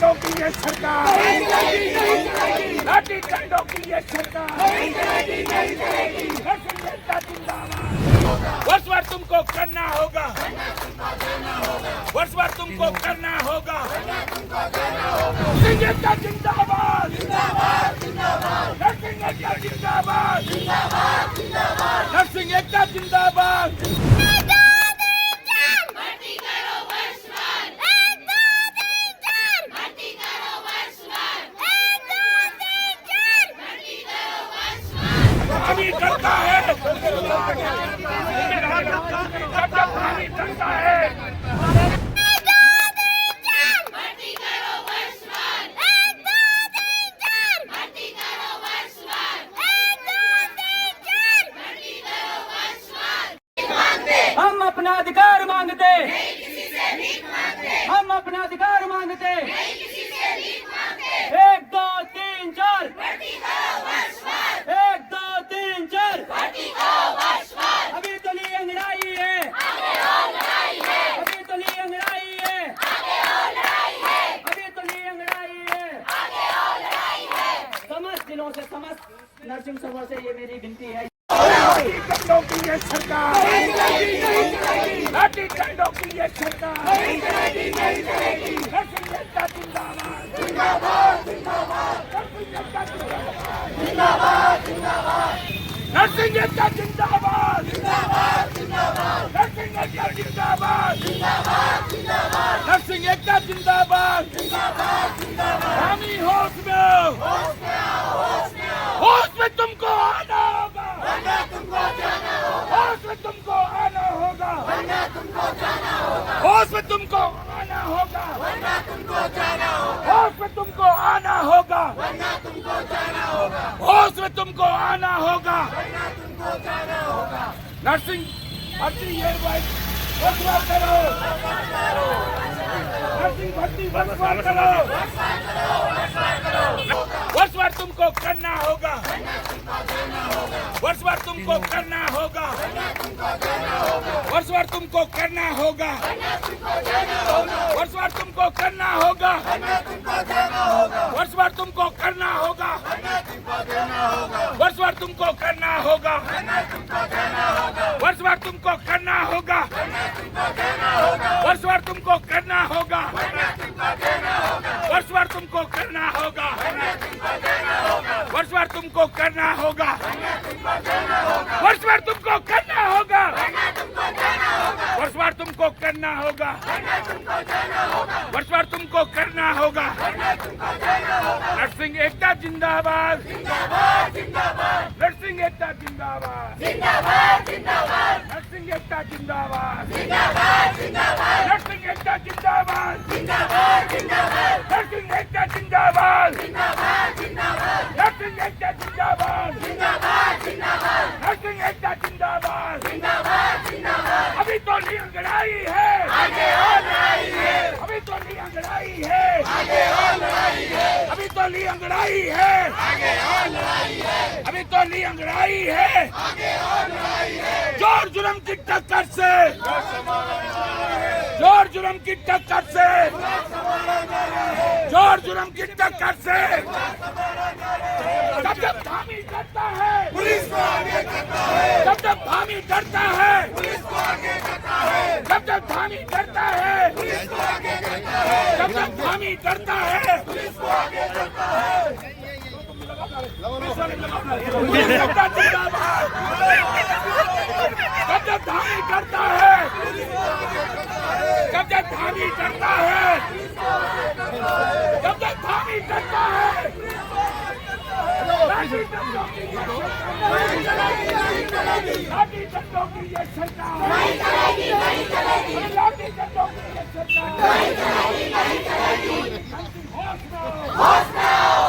डंडों की ये सरकार, लाठी डंडों की ये सरकार, वर्ष भर तुमको करना होगा, वर्ष भर तुमको करना होगा। नरसिंह एकता जिंदाबाद, नरसिंह एकता जिंदाबाद, नरसिंह एकता जिंदाबाद। हामी डरता है, जब हामी डरता है, हम अपना अधिकार मांगते, हम अपना अधिकार मांगते। 1 2 3 4, 1 2 3 4। अभी तो ली अंगड़ाई है, अभी तो ली अंगड़ाई है, अभी तो ली अंगड़ाई है। समस्त दिलों से, समस्त नरसिंह सभा से ये मेरी विनती है। लाठी डंडों की ये सरकार, लाठी डंडों की ये सरकार, नरसिंह एकता जिंदाबाद, नरसिंह एकता जिंदाबाद, नरसिंह एकता जिंदाबाद, नरसिंह एकता जिंदाबाद। हामी होश में आओ, होश में तुमको आना होगा, होश में तुमको आना होगा, होश में तुमको आना होगा, होश में तुमको आना होगा, होश में तुमको आना होगा। नरसिंह भर्ती एयरवाइज वर्षवार करो, नरसिंह भर्ती वर्षवार करो, वर्ष भर तुमको करना होगा, वर्ष भर तुमको करना होगा, वर्ष भर तुमको करना होगा, वर्ष भर तुमको करना होगा, वर्ष भर तुमको करना होगा, वर्ष भर तुमको करना होगा, वर्ष भर तुमको करना होगा, वर्ष भर तुमको करना होगा, वर्ष भर तुमको करना होगा, वर्ष भर तुमको करना होगा, वर्ष भर तुमको करना होगा, वर्ष भर तुमको करना होगा, वर्ष भर तुमको करना होगा। नरसिंह एकता जिंदाबाद, नरसिंह एकता जिंदाबाद, नरसिंह एकता जिंदाबाद, नरसिंह एकता जिंदाबाद, नरसिंह एकता जिंदाबाद, नरसिंह एकता जिंदाबाद, नरसिंह एकता जिंदाबाद। अभी तो ली अंगड़ाई है, अभी तो ली अंगड़ाई है, अभी तो ली अंगड़ाई है, अभी तो ली अंगड़ाई है। जोर जुर्म की टक्कर से, जोर जुर्म की टक्कर से, जोर जुर्म की टक्कर से। जब जब धामी डरता है, पुलिस को आगे करता है, जब जब धामी डरता है, पुलिस को आगे करता है, जब जब धामी डरता है, पुलिस को आगे करता है, जब जब धामी डरता है, पुलिस को आगे करता है। एकता जिंदाबाद, जब जब धामी डरता है, जब जब धामी डरता है, जब जब धामी डरता है। लाठी डंडों की ये सरकार, लाठी डंडों की ये सरकार। होश में आओ,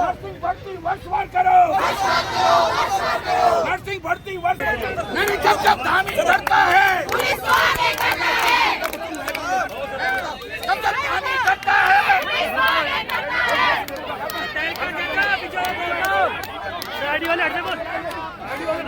नरसिंह भर्ती वर्षवार करो, नरसिंह भर्ती वर्ष नहीं। जब जब धामी डरता है, जब जब धामी डरता है, गाड़ी वाले हट जाओ, गाड़ी वाले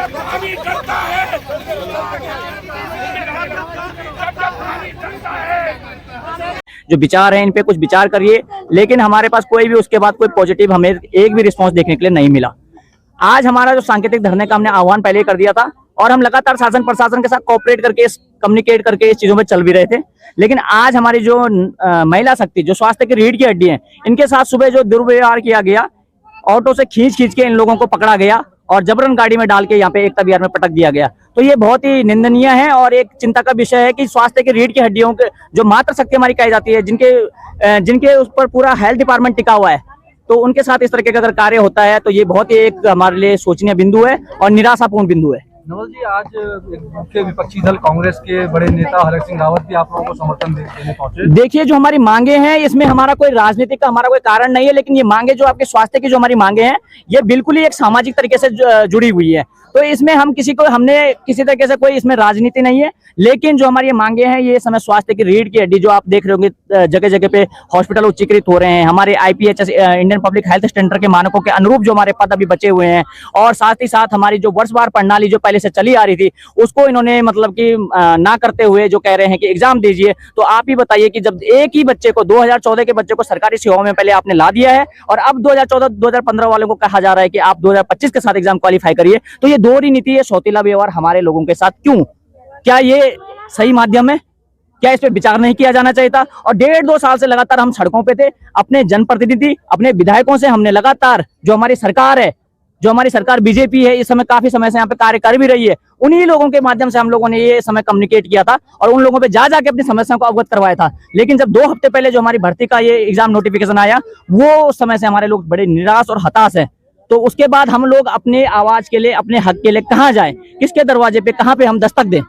जब हामी करता है, जब हामी करता है, जो विचार है इन पे कुछ विचार करिए, लेकिन हमारे पास कोई भी उसके बाद कोई पॉजिटिव हमें एक भी रिस्पांस देखने के लिए नहीं मिला। आज हमारा जो सांकेतिक धरने का हमने आह्वान पहले ही कर दिया था और हम लगातार शासन प्रशासन के साथ कोऑपरेट करके कम्युनिकेट करके इस चीजों में चल भी रहे थे, लेकिन आज हमारी जो महिला शक्ति, जो स्वास्थ्य की रीढ़ की हड्डी है, इनके साथ सुबह जो दुर्व्यवहार किया गया, ऑटो से खींच के इन लोगों को पकड़ा गया और जबरन गाड़ी में डाल के यहाँ पे एकता विहार में पटक दिया गया। तो ये बहुत ही निंदनीय है और एक चिंता का विषय है कि स्वास्थ्य की रीढ़ की हड्डियों के जो मात्र शक्ति हमारी कही जाती है, जिनके उस पर पूरा हेल्थ डिपार्टमेंट टिका हुआ है, तो उनके साथ इस तरह का अगर कार्य होता है तो ये बहुत ही एक हमारे लिए सोचनीय बिंदु है और निराशापूर्ण बिंदु है। नवल जी, आज एक मुख्य विपक्षी दल कांग्रेस के बड़े नेता हरक सिंह रावत भी आप लोगों को समर्थन देने पहुंचे। देखिए, जो हमारी मांगे हैं इसमें हमारा कोई राजनीतिक का हमारा कोई कारण नहीं है, लेकिन ये मांगे जो आपके स्वास्थ्य की जो हमारी मांगे हैं ये बिल्कुल ही एक सामाजिक तरीके से जुड़ी हुई है। तो इसमें हमने किसी तरीके से कोई इसमें राजनीति नहीं है, लेकिन जो हमारी ये मांगे हैं ये समय स्वास्थ्य की रीढ़ की हड्डी, जो आप देख रहे होंगे जगह जगह पे हॉस्पिटल उच्चीकृत हो रहे हैं, हमारे IPHS Indian public health standard के मानकों के अनुरूप जो हमारे पद अभी बचे हुए हैं, और साथ ही साथ हमारी जो वर्षवार प्रणाली जो पहले से चली आ रही थी उसको इन्होंने मतलब कि ना करते हुए जो कह रहे हैं कि एग्जाम दीजिए। तो आप ही बताइए कि जब एक ही बच्चे को 2014 के बच्चे को सरकारी सेवाओं में पहले आपने ला दिया है और अब 2014-2015 वालों को कहा जा रहा है कि आप 2025 के साथ एग्जाम क्वालिफाई करिए, तो ये दोहरी नीति है, सौतीला व्यवहार हमारे लोगों के साथ क्यों? क्या ये सही माध्यम है? क्या इस पे विचार नहीं किया जाना चाहिए था? और 1.5-2 साल से लगातार हम सड़कों पे थे, अपने जनप्रतिनिधि, अपने विधायकों से हमने लगातार, जो हमारी सरकार है, जो हमारी सरकार बीजेपी है, इस समय काफी समय से यहाँ पे कार्य कर भी रही है, उन्हीं लोगों के माध्यम से हम लोगों ने ये समय कम्युनिकेट किया था और उन लोगों पे जा जाके अपनी समस्याओं को अवगत करवाया था। लेकिन जब 2 हफ्ते पहले जो हमारी भर्ती का ये एग्जाम नोटिफिकेशन आया, वो उस समय से हमारे लोग बड़े निराश और हताश है। तो उसके बाद हम लोग अपने आवाज के लिए, अपने हक के लिए कहाँ जाएं, किसके दरवाजे पे, कहाँ पे हम दस्तक दें?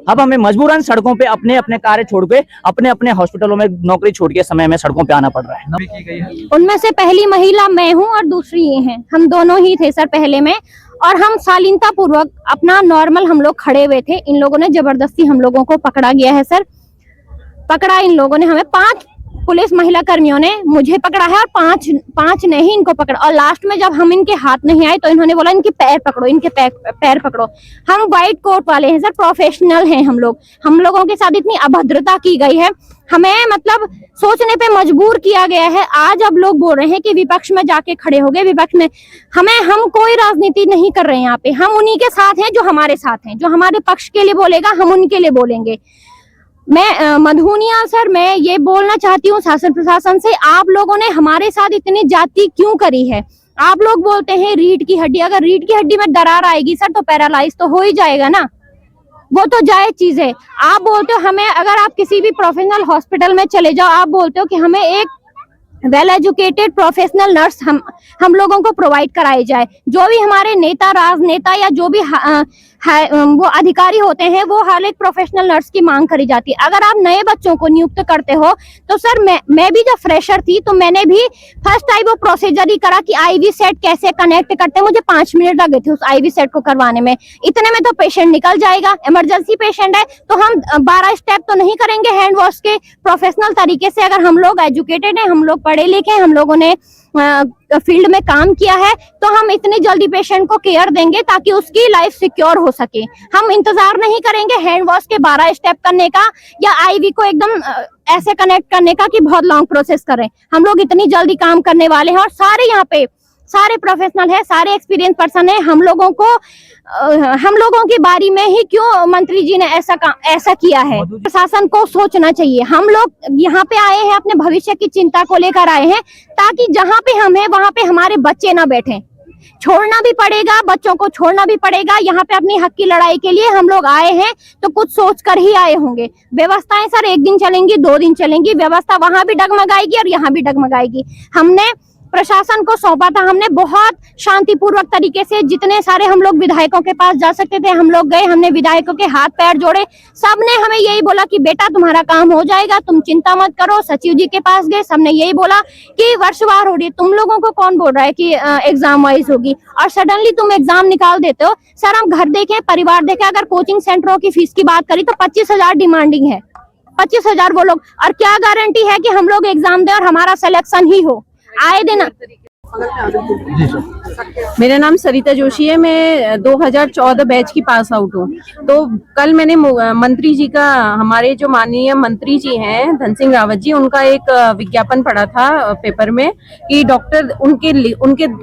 अब हमें मजबूरन सड़कों पे अपने अपने कार्य छोड़ के, अपने अपने हॉस्पिटलों में नौकरी छोड़ के समय में सड़कों पे आना पड़ रहा है। की गई है। उनमें से पहली महिला मैं हूं और दूसरी ये हैं। हम दोनों ही थे सर पहले में, और हम शालीनता पूर्वक अपना नॉर्मल हम लोग खड़े हुए थे। इन लोगों ने जबरदस्ती हम लोगों को पकड़ा गया है सर। पकड़ा इन लोगों ने हमें, 5 पुलिस महिला कर्मियों ने मुझे पकड़ा है और 5 ने ही इनको पकड़ा। और लास्ट में जब हम इनके हाथ नहीं आए तो इन्होंने बोला इनके पैर पकड़ो, इनके पैर पकड़ो। हम व्हाइट कोट वाले हैं सर, प्रोफेशनल हैं हम लोग। हम लोगों के साथ इतनी अभद्रता की गई है, हमें मतलब सोचने पे मजबूर किया गया है। आज अब लोग बोल रहे हैं कि विपक्ष में जाके खड़े हो गए, विपक्ष में। हम कोई राजनीति नहीं कर रहे हैं यहाँ पे। हम उन्हीं के साथ हैं जो हमारे साथ हैं, जो हमारे पक्ष के लिए बोलेगा हम उनके लिए बोलेंगे। मैं मधुनिया सर, मैं ये बोलना चाहती हूँ शासन प्रशासन से, आप लोगों ने हमारे साथ इतनी जाति क्यों करी है? आप लोग बोलते हैं रीढ़ की हड्डी, अगर रीढ़ की हड्डी में दरार आएगी सर तो पैरालाइज तो हो ही जाएगा ना, वो तो जायज चीज है। आप बोलते हो हमें, अगर आप किसी भी प्रोफेशनल हॉस्पिटल में चले जाओ, आप बोलते हो कि हमें एक वेल एजुकेटेड प्रोफेशनल नर्स हम लोगों को प्रोवाइड कराई जाए। जो भी हमारे नेता, राजनेता या जो भी वो अधिकारी होते हैं, वो हर एक प्रोफेशनल नर्स की मांग करी जाती है। अगर आप नए बच्चों को नियुक्त करते हो तो सर मैं भी जब फ्रेशर थी तो मैंने भी फर्स्ट टाइम वो प्रोसीजर ही करा कि IV सेट कैसे कनेक्ट करते हैं। मुझे 5 मिनट लगे थे उस IV सेट को करवाने में। इतने में तो पेशेंट निकल जाएगा, इमरजेंसी पेशेंट है, तो हम 12 स्टेप तो नहीं करेंगे हैंड वॉश के प्रोफेशनल तरीके से। अगर हम लोग एजुकेटेड हैं, हम लोग पढ़े लिखे हैं, हम लोगों ने फील्ड में काम किया है, तो हम इतनी जल्दी पेशेंट को केयर देंगे ताकि उसकी लाइफ सिक्योर हो सके। हम इंतजार नहीं करेंगे हैंड वॉश के 12 स्टेप करने का या IV को एकदम ऐसे कनेक्ट करने का कि बहुत लॉन्ग प्रोसेस करें। हम लोग इतनी जल्दी काम करने वाले हैं और सारे यहाँ पे सारे प्रोफेशनल है, सारे एक्सपीरियंस पर्सन है। हम लोगों की बारी में ही क्यों मंत्री जी ने ऐसा किया है? प्रशासन को सोचना चाहिए। हम लोग यहाँ पे आए हैं, अपने भविष्य की चिंता को लेकर आए हैं, ताकि जहाँ पे हम हैं वहाँ पे हमारे बच्चे ना बैठे। छोड़ना भी पड़ेगा, बच्चों को छोड़ना भी पड़ेगा। यहाँ पे अपनी हक की लड़ाई के लिए हम लोग आए हैं तो कुछ सोच कर ही आए होंगे। व्यवस्थाएं सर 1 दिन चलेंगी, 2 दिन चलेंगी, व्यवस्था वहां भी डगमगाएगी और यहाँ भी डगमगाएगी। हमने प्रशासन को सौंपा था, हमने बहुत शांतिपूर्वक तरीके से, जितने सारे हम लोग विधायकों के पास जा सकते थे हम लोग गए। हमने विधायकों के हाथ पैर जोड़े, सबने हमें यही बोला कि बेटा तुम्हारा काम हो जाएगा, तुम चिंता मत करो। सचिव जी के पास गए, सबने यही बोला कि वर्षवार हो रही है, तुम लोगों को कौन बोल रहा है कि एग्जाम वाइज होगी, और सडनली तुम एग्जाम निकाल देते हो। सर हम घर देखें, परिवार देखें, अगर कोचिंग सेंटरों की फीस की बात करी तो 25,000 डिमांडिंग है, 25,000 वो लोग, और क्या गारंटी है कि हम लोग एग्जाम दें और हमारा सिलेक्शन ही हो? आए दिन मेरा नाम सरिता जोशी है। मैं 2014 बैच की पास आउट हूँ। तो कल मैंने मंत्री जी का, हमारे जो माननीय मंत्री जी हैं धन सिंह रावत जी, उनका एक विज्ञापन पढ़ा था पेपर में कि डॉक्टर उनके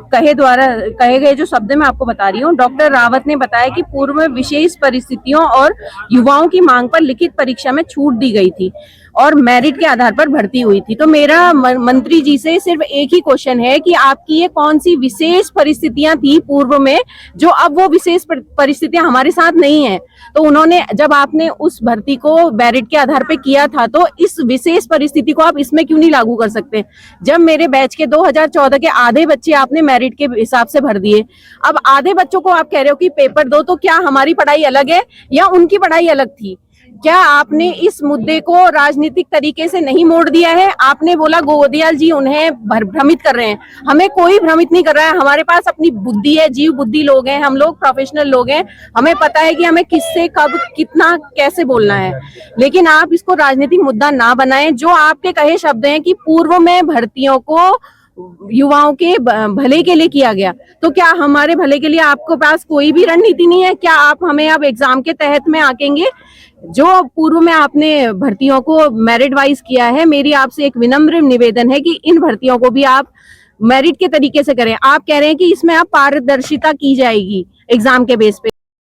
कहे गए जो शब्द मैं आपको बता रही हूँ। डॉक्टर रावत ने बताया कि पूर्व में विशेष परिस्थितियों और युवाओं की मांग पर लिखित परीक्षा में छूट दी गई थी और मेरिट के आधार पर भर्ती हुई थी। तो मेरा मंत्री जी से सिर्फ एक ही क्वेश्चन है कि आपकी ये कौन सी विशेष परिस्थितियां थी पूर्व में जो अब वो विशेष परिस्थितियां हमारे साथ नहीं है। तो उन्होंने, जब आपने उस भर्ती को मेरिट के आधार पर किया था तो इस विशेष परिस्थिति को आप इसमें क्यों नहीं लागू कर सकते? जब मेरे बैच के 2014 के आधे बच्चे आपने मेरिट के हिसाब से भर दिए, अब आधे बच्चों को आप कह रहे हो कि पेपर दो, तो क्या हमारी पढ़ाई अलग है या उनकी पढ़ाई अलग थी? क्या आपने इस मुद्दे को राजनीतिक तरीके से नहीं मोड़ दिया है? आपने बोला गोदियाल जी उन्हें भ्रमित कर रहे हैं। हमें कोई भ्रमित नहीं कर रहा है। हमारे पास अपनी बुद्धि है, जीव बुद्धि लोग हैं, हम लोग प्रोफेशनल लोग हैं। हमें पता है कि हमें किससे कब कितना कैसे बोलना है। लेकिन आप इसको राजनीतिक मुद्दा ना बनाएं। जो आपके कहे शब्द हैं कि पूर्व में भर्तियों को युवाओं के भले के लिए किया गया, तो क्या हमारे भले के लिए आपके पास कोई भी रणनीति नहीं है? क्या आप हमें अब एग्जाम के तहत में आकेंगे? जो पूर्व में आपने भर्तियों को मेरिट वाइज किया है, मेरी आपसे एक विनम्र निवेदन है कि इन भर्तियों को भी आप मेरिट के तरीके से करें। आप कह रहे हैं कि इसमें आप पारदर्शिता की जाएगी एग्जाम के बेस पे।